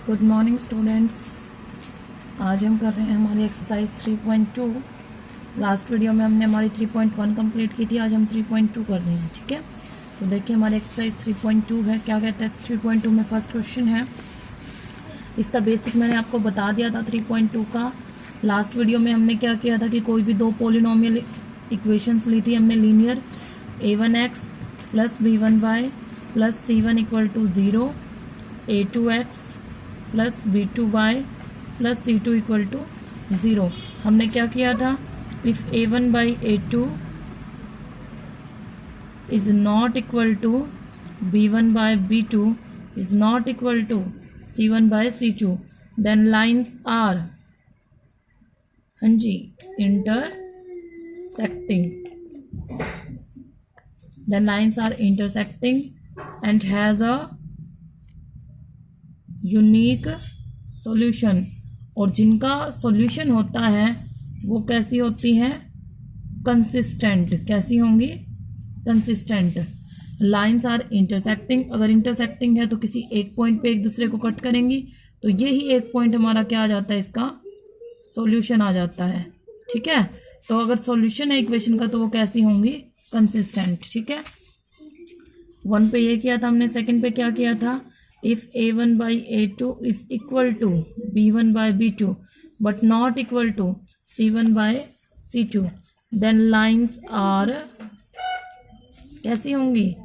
Good morning students. आज हम कर रहे हैं हमारी एक्सरसाइज 3.2। लास्ट वीडियो में हमने हमारी 3.1 कंप्लीट की थी, आज हम 3.2 कर रहे हैं। ठीक है, तो देखिए हमारी एक्सरसाइज 3.2 है। क्या कहता है 3.2 में फर्स्ट क्वेश्चन है। इसका बेसिक मैंने आपको बता दिया था 3.2 का। लास्ट वीडियो में हमने क्या किया था कि कोई भी दो पोलिनोमियल इक्वेशंस ली थी हमने, linear a1x plus b1y plus c1 equal to 0, a2x plus b2y plus c2 equal to 0। हमने क्या किया था, if a1 by a2 is not equal to b1 by b2 is not equal to c1 by c2, then lines are, हाँ जी, intersecting, the lines are intersecting and has a unique solution। और जिनका solution होता है वो कैसी होती हैं, कंसिस्टेंट। कैसी होंगी, कंसिस्टेंट। लाइन्स आर इंटरसेक्टिंग, अगर इंटरसेक्टिंग है तो किसी एक पॉइंट पे एक दूसरे को कट करेंगी, तो ये ही एक पॉइंट हमारा क्या आ जाता है, इसका सॉल्यूशन आ जाता है। ठीक है, तो अगर सॉल्यूशन है इक्वेशन का तो वो कैसी होंगी, कंसिस्टेंट। ठीक है, 1 पे ये किया था हमने। सेकंड पे क्या किया था, if a1 by a2 is equal to b1 by b2 but not equal to c1 by c2, then lines are कैसी होंगी,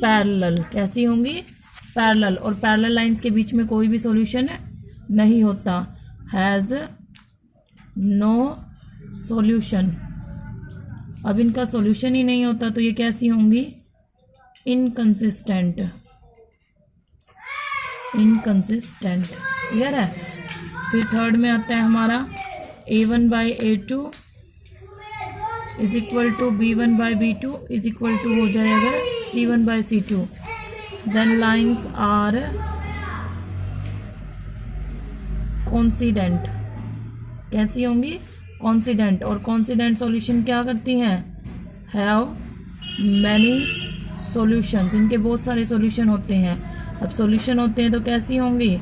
पैरेलल। कैसी होंगी, पैरेलल। और पैरेलल लाइन्स के बीच में कोई भी सॉल्यूशन नहीं होता, हैज नो सॉल्यूशन। अब इनका सॉल्यूशन ही नहीं होता तो ये कैसी होंगी, इनकंसिस्टेंट। इनकंसिस्टेंट, क्लियर है। फिर थर्ड में आता है हमारा a1 by a2 is equal to b1 by b2 is equal to हो जाएगा c1 by c2, then lines are coincident. कैसी होंगी, कॉन्सिडेंट। और कॉन्सिडेंट सॉल्यूशन क्या करती हैं, हैव मैनी सॉल्यूशंस। इनके बहुत सारे सॉल्यूशन होते हैं। अब सॉल्यूशन होते हैं तो कैसी होंगी,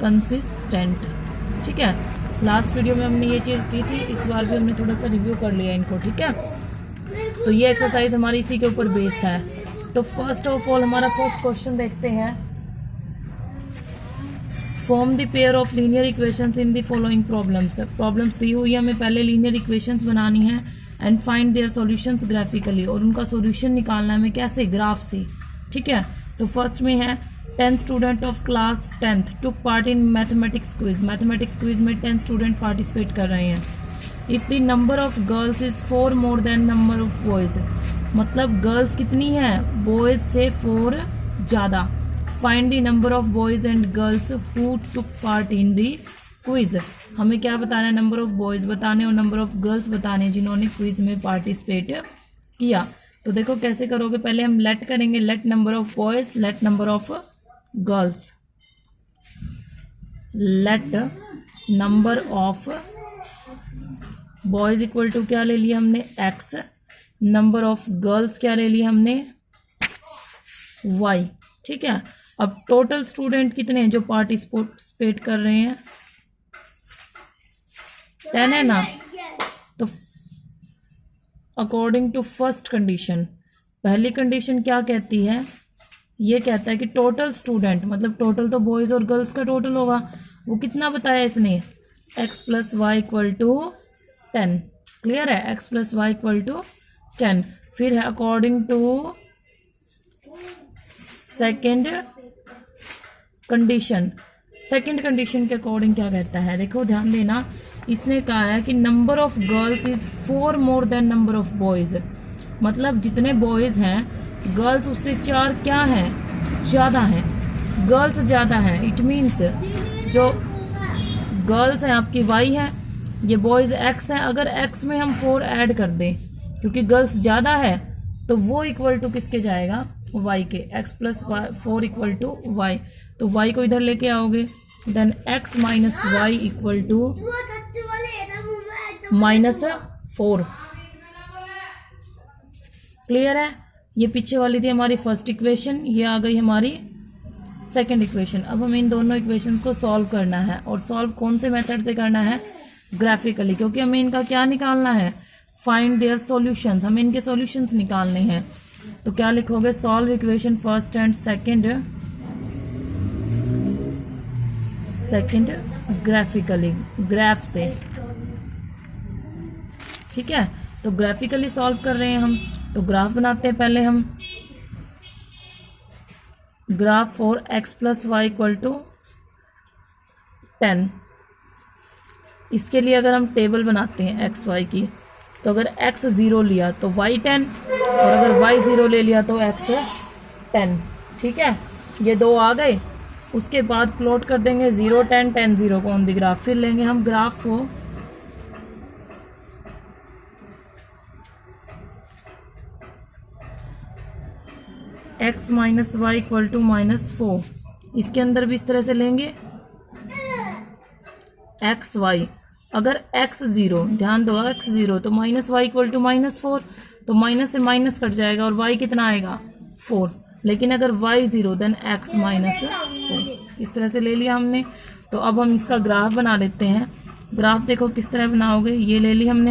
कंसिस्टेंट। ठीक है, लास्ट वीडियो में हमने ये चीज़ की थी, इस बार भी हमने थोड़ा सा रिव्यू कर लिया इनको। ठीक है, तो ये एक्सरसाइज हमारी इसी के ऊपर बेस है। तो फर्स्ट ऑफ ऑल हमारा फर्स्ट क्वेश्चन देखते हैं। Form the pair of linear equations in the following problems. Problems दी हुई है, हमें पहले लीनियर इक्वेशंस बनानी है and find their solutions graphically, और उनका सॉल्यूशन निकालना है हमें कैसे, ग्राफ से। ठीक है, तो फर्स्ट में है 10 student of class 10th took part in mathematics quiz. Mathematics quiz में 10 स्टूडेंट पार्टिसिपेट कर रहे हैं। If the number of girls is 4 more than number of boys, मतलब गर्ल्स कितनी है, बॉयज से 4 ज़्यादा। Find the number of boys and girls who took part in the quiz. हमें क्या बताना है, नंबर ऑफ बॉयज बताने और नंबर ऑफ गर्ल्स बताने जिन्होंने क्विज में पार्टिसिपेट किया। तो देखो कैसे करोगे, पहले हम लेट करेंगे, let number of boys, let number of girls. Let number of boys equal to क्या ले लिया हमने, x, नंबर ऑफ गर्ल्स क्या ले लिया हमने, y। ठीक है, अब टोटल स्टूडेंट कितने हैं जो पार्टिसिपेट कर रहे हैं, 10 है ना। तो अकॉर्डिंग टू फर्स्ट कंडीशन, पहली कंडीशन क्या कहती है, ये कहता है कि टोटल स्टूडेंट, मतलब टोटल तो बॉयज और गर्ल्स का टोटल होगा, वो कितना बताया इसने, x plus y equal to 10। Clear है, x plus y equal to 10। फिर है according to second condition. Second condition के अकॉर्डिंग क्या कहता है, देखो ध्यान देना, इसने कहा है कि number of girls is 4 more than number of boys, मतलब जितने बॉयज हैं गर्ल्स उससे 4 क्या हैं, ज़्यादा हैं। गर्ल्स ज़्यादा हैं, इट मीन्स जो गर्ल्स हैं आपकी y है, ये बॉयज x हैं। अगर x में हम 4 ऐड कर दें, क्योंकि गर्ल्स ज़्यादा है, तो वो इक्वल टू किसके जाएगा, y के। x plus 4 equal to y, तो y को इधर लेके आओगे, then x minus y equal to -4। Clear है, ये पीछे वाली थी हमारी फर्स्ट इक्वेशन, ये आ गई हमारी सेकेंड इक्वेशन। अब हमें इन दोनों इक्वेशंस को सॉल्व करना है, और सॉल्व कौन से मेथड से करना है? ग्राफिकली, क्योंकि हमें इनका क्या निकालना है? फाइंड देयर सॉल्यूशंस, हमें इनके सॉल्यूशंस निकालने हैं। तो क्या लिखोगे? Solve equation first and second graphically, graph से। ठीक है, तो ग्राफिकली सॉल्व कर रहे हैं हम, तो ग्राफ बनाते हैं पहले हम। Graph for x plus y equal to 10। इसके लिए अगर हम टेबल बनाते हैं एक्स वाई की, तो अगर x 0 लिया तो y 10, और अगर y 0 ले लिया तो x 10। ठीक है, ये दो आ गए। उसके बाद प्लॉट कर देंगे 0 10 10 0 को ऑन द ग्राफ। फिर लेंगे हम ग्राफ को x minus y equal to -4। इसके अंदर भी इस तरह से लेंगे एक्स वाई। अगर x 0, ध्यान दो, x 0 तो माइनस वाई इक्वल टू -4, तो माइनस से माइनस कट जाएगा और y कितना आएगा? 4। लेकिन अगर y 0 देन x -4। इस तरह से ले लिया हमने। तो अब हम इसका ग्राफ बना लेते हैं। ग्राफ देखो किस तरह बनाओगे। ये ले ली हमने,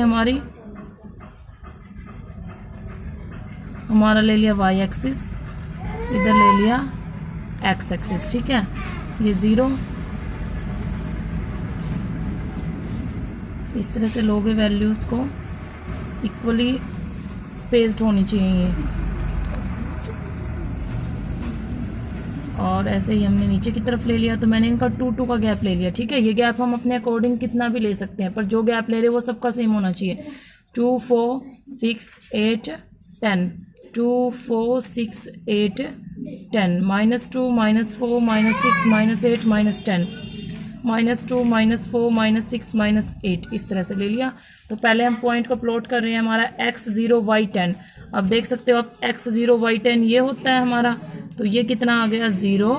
हमारा ले लिया y एक्सिस, इधर ले लिया x एक्सिस। ठीक है, ये 0, इस तरह से लोगे। वैल्यूज को इक्वली स्पेस्ड होनी चाहिए, और ऐसे ही हमने नीचे की तरफ ले लिया। तो मैंने इनका 2 2 का गैप ले लिया। ठीक है, ये गैप हम अपने अकॉर्डिंग कितना भी ले सकते हैं, पर जो गैप ले रहे हैं वो सबका सेम होना चाहिए। 2 4 6 8 10, 2 4 6 8 10, -2 -4 -6 -8 -10, -2 -4 -6 -8, इस तरह से ले लिया। तो पहले हम पॉइंट को प्लॉट कर रहे हैं, हमारा x 0 y 10। अब देख सकते हो आप x 0 y 10 ये होता है हमारा, तो ये कितना आ गया? 0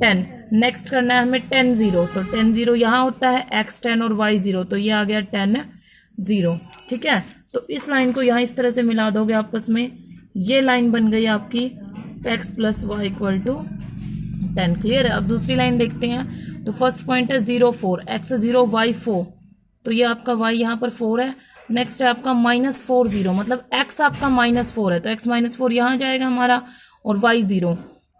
10। नेक्स्ट करना है हमें 10 0, तो 10 0 यहाँ होता है, x 10 और y 0, तो ये आ गया 10 0। ठीक है, तो इस लाइन को यहाँ इस तरह से मिला दोगे आपस में, ये लाइन बन गई आपकी x plus y equal to 10। Clear है? अब दूसरी लाइन देखते हैं। तो फर्स्ट पॉइंट है 0 4, x 0 y 4, तो ये आपका y यहाँ पर 4 है। नेक्स्ट है आपका -4 0, मतलब x आपका -4 है, तो x -4 यहाँ जाएगा हमारा, और y 0,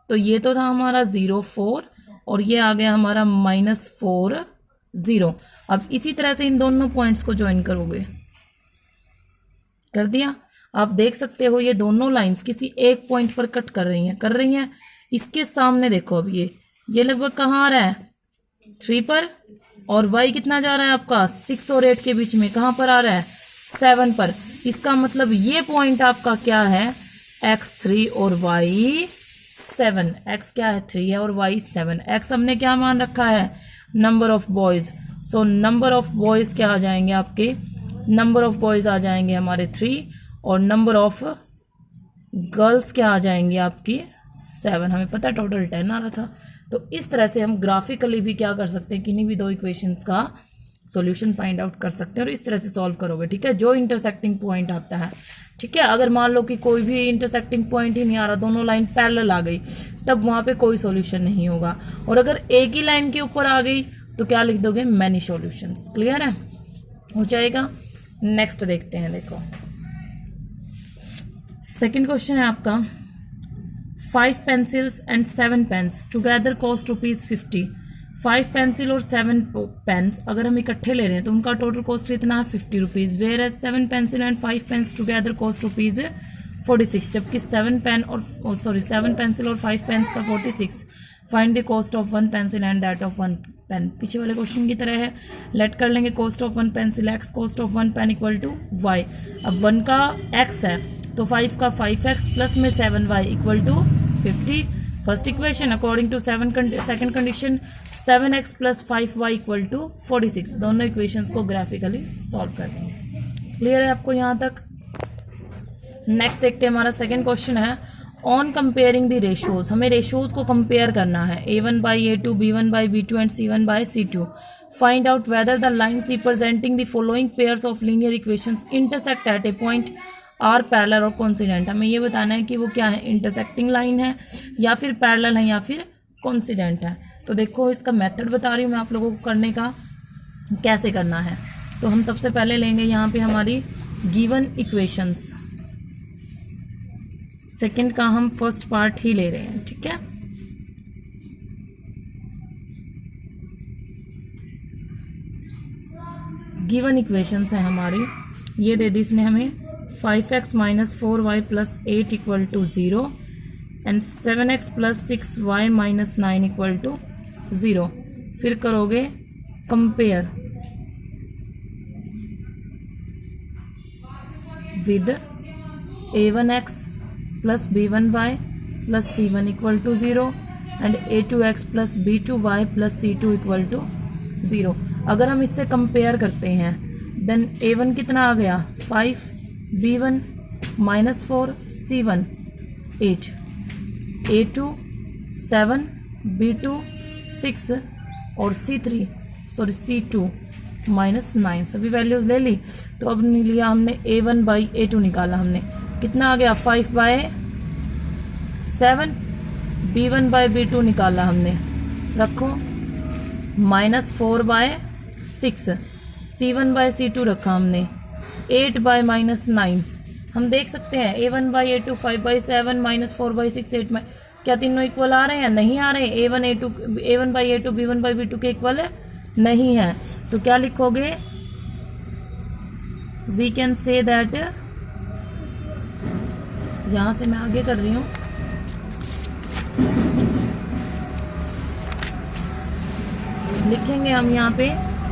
तो ये तो था हमारा 0 4, और ये आ गया हमारा -4 0। अब इसी तरह से इन दोनों पॉइंट्स को ज्वाइन करोगे। कर दिया? आप देख सकते हो ये दोनों लाइंस किसी एक पॉइंट पर कट कर रही हैं। इसके सामने देखो, अब ये लगभग कहाँ आ रहा है? 3 पर, और y कितना जा रहा है आपका? 6 और 8 के बीच में। कहाँ पर आ रहा है? 7 पर। इसका मतलब ये पॉइंट आपका क्या है? x3 और y 7। x क्या है? 3 है, और y 7। x हमने क्या मान रखा है? Number of boys. So number of boys क्या आ जाएंगे आपके? नंबर ऑफ बॉयज आ जाएंगे हमारे 3, और नंबर ऑफ गर्ल्स क्या आ जाएंगी आपकी? 7। हमें पता है टोटल 10 आ रहा था। तो इस तरह से हम ग्राफिकली भी क्या कर सकते हैं, किन्हीं भी दो इक्वेशंस का सॉल्यूशन फाइंड आउट कर सकते हैं, और इस तरह से सॉल्व करोगे। ठीक है, जो इंटरसेक्टिंग पॉइंट आता है। ठीक है, अगर मान लो कि कोई भी इंटरसेक्टिंग पॉइंट ही नहीं आ रहा, दोनों लाइन पैरेलल आ गई, तब वहां पे कोई सॉल्यूशन नहीं होगा। और अगर एक ही लाइन के ऊपर आ गई तो क्या लिख दोगे? Many solutions. क्लियर है? हो जाएगा। नेक्स्ट देखते हैं। देखो सेकंड क्वेश्चन है आपका, 5 pencils and 7 pens together cost ₹50। 5 pencil और 7 पेन्स अगर हम इकट्ठे ले रहे हैं तो उनका टोटल कॉस्ट इतना है ₹50। Whereas 7 pencil and 5 pens together cost ₹46। जबकि 7 पेंसिल और 5 पेन्स का 46। Find the cost of 1 pencil and that of 1 pen. पीछे वाले क्वेश्चन की तरह है। लेट कर लेंगे cost of 1 pencil x, cost of 1 pen equal to y। अब 1 का x है तो 5 का 5x प्लस में 7y equal to 50। First equation according to second condition 7x plus 5y equal to 46। दोनों इक्वेशंस को ग्राफिकली सॉल्व कर देंगे। क्लियर है आपको यहाँ तक? नेक्स्ट देखते हैं, हमारा सेकंड क्वेश्चन है ऑन कंपेयरिंग द रेशियोज। हमें रेशियोज को कंपेयर करना है, A1 by A2, B1 by B2 and C1 by C2। Find out whether the lines representing the following pairs of linear equations intersect at a point are parallel और coincident. हमें ये बताना है कि वो क्या है, इंटरसेक्टिंग लाइन है या फिर पैरेलल है या फिर कॉन्सिडेंट है। तो देखो इसका मेथड बता रही हूँ मैं आप लोगों को करने का, कैसे करना है। तो हम सबसे पहले लेंगे यहाँ पे हमारी गिवन इक्वेशंस, सेकंड का हम फर्स्ट पार्ट ही ले रहे हैं, ठीक है। गिवन इक्वेशंस है हमारी, ये दे दी इसने हमें 5x minus 4y plus 8 equal to 0 and 7x plus 6y minus 9 equal to 0। फिर करोगे compare with a1x plus b1y plus c1 equal to 0 and a2x plus b2y plus c2 equal to 0। अगर हम इससे कंपेयर करते हैं then a1 कितना आ गया 5, b1 minus 4, c1 8, a2 7, b2 6 और c2 माइनस 9। सभी वैल्यूज ले ली। तो अब लिया हमने a1 बाई a2 निकाला हमने, कितना आ गया 5 बाय 7, b1 बाय b2 निकाला हमने, रखो minus 4 bye 6, c1 by c2 रखा हमने, 8 बाय माइनस 9। हम देख सकते हैं a1 by a2 5 by 7 minus 4 by 6 8 में क्या तीनों इक्वल आ रहे हैं? नहीं आ रहे। a1 by a2 b1 by b2 के इक्वल है नहीं है। तो क्या लिखोगे? वी कैन से दैट, यहां से मैं आगे कर रही हूं, लिखेंगे हम यहाँ पे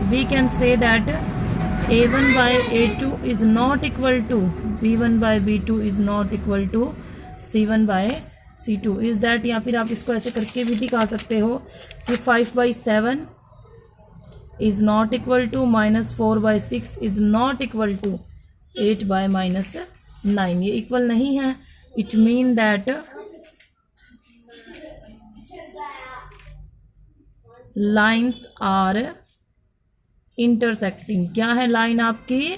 we can say that a1 by a2 is not equal to b1 by b2 is not equal to c1 by c2 is that, या फिर आप इसको ऐसे करके भी दिखा सकते हो कि 5 by 7 is not equal to minus 4 by 6 is not equal to 8 by minus 9। ये इक्वल नहीं है। It mean that lines are intersecting. क्या है लाइन आपकी?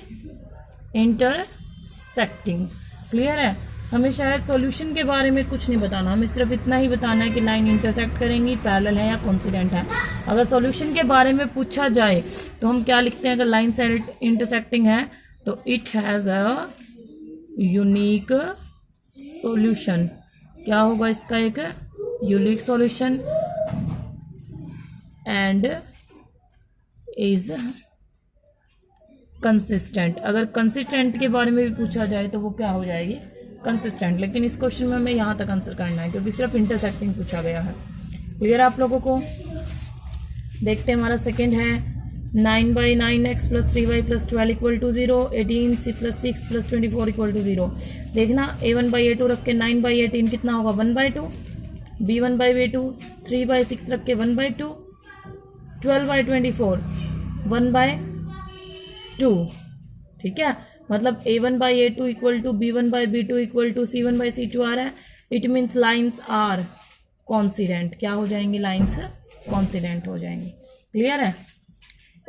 इंटरसेक्टिंग। क्लियर है? हमें शायद सॉल्यूशन के बारे में कुछ नहीं बताना, हमें सिर्फ इतना ही बताना है कि लाइन इंटरसेक्ट करेंगी, पैरेलल है या कॉन्सिडेंट है। अगर सॉल्यूशन के बारे में पूछा जाए तो हम क्या लिखते हैं? अगर लाइन इंटरसेक्टिंग है तो it has a unique solution. क्या होगा इसका? एक unique solution and is consistent. अगर कंसिस्टेंट के बारे में भी पूछा जाए तो वो क्या हो जाएगी? कंसिस्टेंट। लेकिन इस क्वेश्चन में हमें यहाँ तक आंसर करना है क्योंकि सिर्फ इंटरसेक्टिंग पूछा गया है। क्लियर है आप लोगों को? देखते हैं, हमारा सेकंड है 9 by 9x plus 3y plus 12 equal to 0, 18 c plus 6 plus 24 equal to 0। देखना a1 बाई a2 रख के 9 बाई 18 कितना होगा? 1 by 2, b1 by b2 3 by 6 रख के 1 बाई 2, 12 बाई 24 1 बाई 2। ठीक है, मतलब a1 by a2 equal to b1 by b2 equal to c1 by c2 आ रहा है। It means lines are coincident. क्या हो जाएंगी? लाइन्स कॉन्सिडेंट हो जाएंगी। क्लियर है?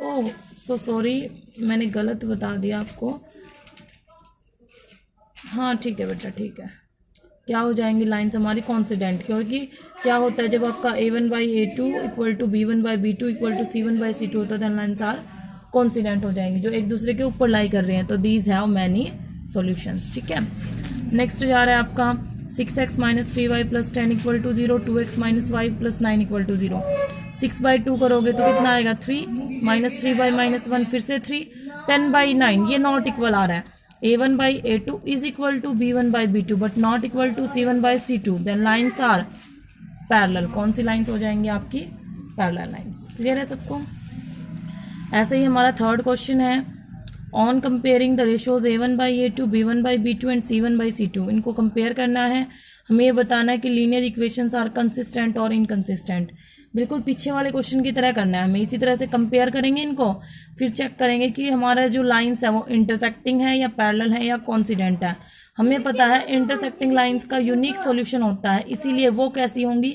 ओह सो सॉरी, मैंने गलत बता दिया आपको। हाँ ठीक है बेटा, ठीक है। क्या हो जाएंगी लाइन्स हमारी? कॉन्सिडेंट। क्योंकि क्या होता है जब आपका a1 by a2 equal to b1 by b2 equal to c1 by c2 होता है तो लाइन्स आर कॉन्सिडेंट हो जाएंगी, जो एक दूसरे के ऊपर लाई कर रहे हैं। तो दीज हैव मैनी सॉल्यूशंस। ठीक है, नेक्स्ट जा रहा है आपका 6x minus 3y plus 10 equal to 0, 2x minus y plus 9 equal to 0। 6 by 2 करोगे तो कितना आएगा? 3 माइनस 3 बाई माइनस 1 फिर से 3, 10 बाई 9। ये नॉट इक्वल आ रहा है। a1 by a2 is equal to b1 by b2 but not equal to c1 by c2। Then lines are parallel. कौन सी लाइन्स हो जाएंगी आपकी? Parallel lines. क्लियर है सबको? ऐसे ही हमारा थर्ड क्वेश्चन है on comparing the ratios a1 by a2 b1 by b2 and c1 by c2। इनको कंपेयर करना है। हमें ये बताना है कि लीनियर इक्वेशंस आर कंसिस्टेंट और इनकंसिस्टेंट। बिल्कुल पीछे वाले क्वेश्चन की तरह करना है हमें। इसी तरह से कंपेयर करेंगे इनको, फिर चेक करेंगे कि हमारा जो लाइन्स है वो इंटरसेक्टिंग है या पैरेलल है या कॉन्सिडेंट है। हमें पता है इंटरसेक्टिंग लाइन्स का यूनिक सॉल्यूशन होता है, इसीलिए वो कैसी होंगी?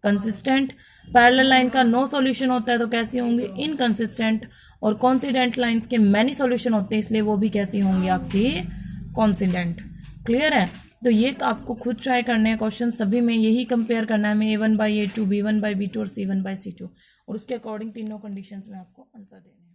कंसिस्टेंट। पैरेलल लाइन का नो सॉल्यूशन होता है तो कैसी होंगी? इनकंसिस्टेंट। और कॉन्सिडेंट लाइन्स के मैनी सॉल्यूशन होते हैं इसलिए वो भी कैसी होंगी? आपकी कॉन्सिडेंट। क्लियर है? तो ये आपको खुद ट्राई करने हैं क्वेश्चन, सभी में यही कंपेयर करना है, हमें A1/A2, B1/B2 और C1/C2, और उसके अकॉर्डिंग तीनों कंडीशंस में आपको आंसर देने हैं।